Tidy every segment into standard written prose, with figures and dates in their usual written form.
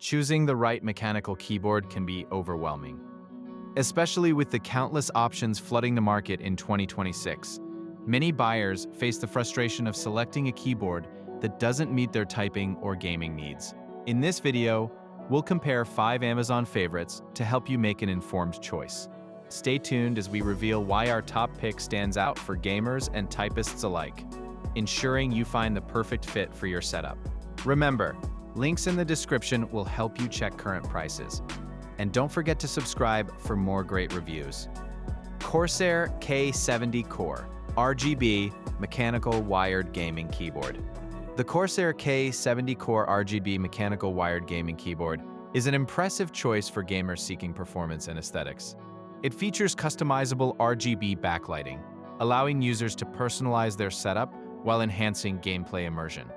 choosing the right mechanical keyboard can be overwhelming, especially with the countless options flooding the market in 2026. Many buyers face the frustration of selecting a keyboard that doesn't meet their typing or gaming needs. In this video, we'll compare 5 Amazon favorites to help you make an informed choice. Stay tuned as we reveal why our top pick stands out for gamers and typists alike, ensuring you find the perfect fit for your setup. Remember, links in the description will help you check current prices. And don't forget to subscribe for more great reviews. CORSAIR K70 Core RGB Mechanical Wired Gaming Keyboard. The CORSAIR K70 Core RGB Mechanical Wired Gaming Keyboard is an impressive choice for gamers seeking performance and aesthetics. It features customizable RGB backlighting, allowing users to personalize their setup while enhancing gameplay immersion.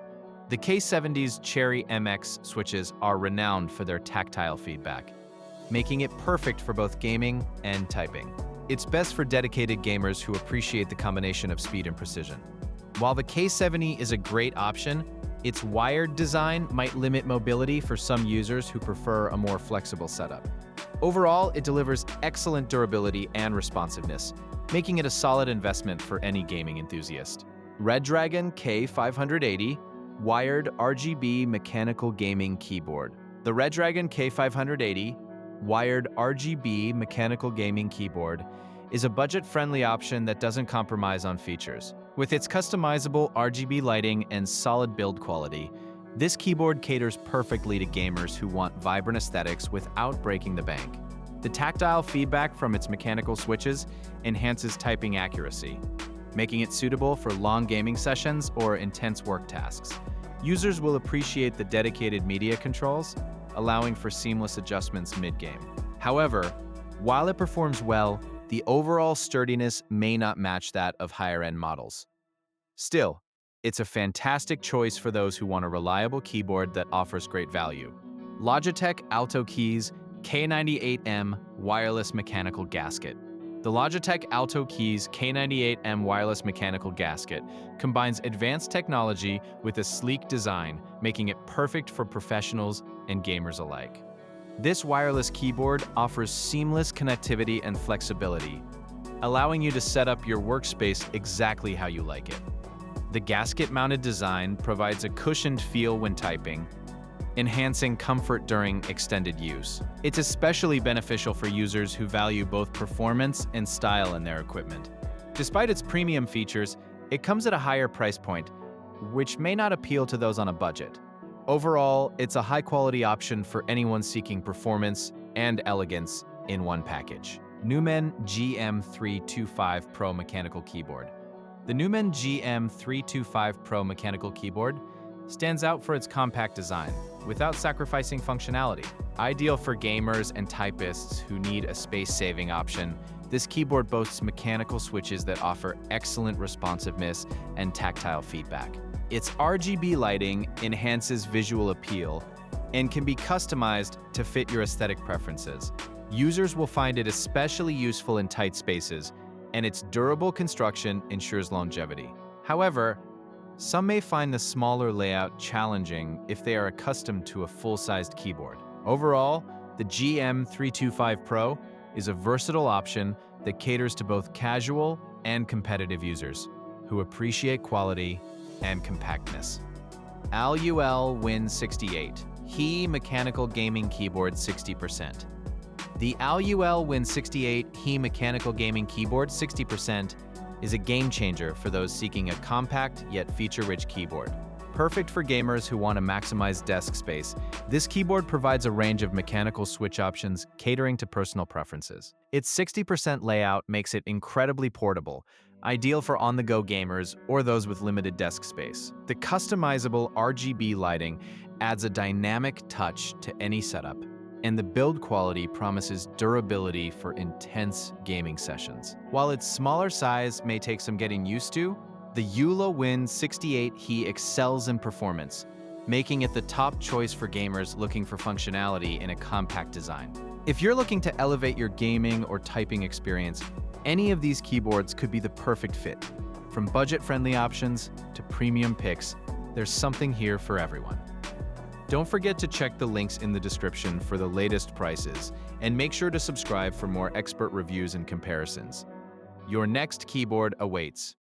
The K70's Cherry MX switches are renowned for their tactile feedback, making it perfect for both gaming and typing. It's best for dedicated gamers who appreciate the combination of speed and precision. While the K70 is a great option, its wired design might limit mobility for some users who prefer a more flexible setup. Overall, it delivers excellent durability and responsiveness, making it a solid investment for any gaming enthusiast. Redragon K580 Wired RGB Mechanical Gaming Keyboard. The Redragon K580 Wired RGB Mechanical Gaming Keyboard is a budget-friendly option that doesn't compromise on features. With its customizable RGB lighting and solid build quality, this keyboard caters perfectly to gamers who want vibrant aesthetics without breaking the bank. The tactile feedback from its mechanical switches enhances typing accuracy, making it suitable for long gaming sessions or intense work tasks. Users will appreciate the dedicated media controls, allowing for seamless adjustments mid-game. However, while it performs well, the overall sturdiness may not match that of higher-end models. Still, it's a fantastic choice for those who want a reliable keyboard that offers great value. Logitech Alto Keys K98M Wireless Mechanical Gasket. The Logitech Alto Keys K98M Wireless Mechanical Gasket combines advanced technology with a sleek design, making it perfect for professionals and gamers alike. This wireless keyboard offers seamless connectivity and flexibility, allowing you to set up your workspace exactly how you like it. The gasket-mounted design provides a cushioned feel when typing, enhancing comfort during extended use. It's especially beneficial for users who value both performance and style in their equipment. Despite its premium features, it comes at a higher price point, which may not appeal to those on a budget. Overall, it's a high-quality option for anyone seeking performance and elegance in one package. Newmen GM325 Pro Mechanical Keyboard. The Newmen GM325 Pro Mechanical Keyboard stands out for its compact design, without sacrificing functionality. Ideal for gamers and typists who need a space-saving option, this keyboard boasts mechanical switches that offer excellent responsiveness and tactile feedback. Its RGB lighting enhances visual appeal and can be customized to fit your aesthetic preferences. Users will find it especially useful in tight spaces, and its durable construction ensures longevity. However, some may find the smaller layout challenging if they are accustomed to a full-sized keyboard. Overall, the GM325 Pro is a versatile option that caters to both casual and competitive users who appreciate quality and compactness. AULA Win68 HE Mechanical Gaming Keyboard 60%. The AULA Win68 HE Mechanical Gaming Keyboard 60% is a game changer for those seeking a compact yet feature-rich keyboard. Perfect for gamers who want to maximize desk space, this keyboard provides a range of mechanical switch options catering to personal preferences. Its 60% layout makes it incredibly portable, ideal for on-the-go gamers or those with limited desk space. The customizable RGB lighting adds a dynamic touch to any setup, and the build quality promises durability for intense gaming sessions. While its smaller size may take some getting used to, the AULA Win68 HE excels in performance, making it the top choice for gamers looking for functionality in a compact design. If you're looking to elevate your gaming or typing experience, any of these keyboards could be the perfect fit. From budget-friendly options to premium picks, there's something here for everyone. Don't forget to check the links in the description for the latest prices, and make sure to subscribe for more expert reviews and comparisons. Your next keyboard awaits.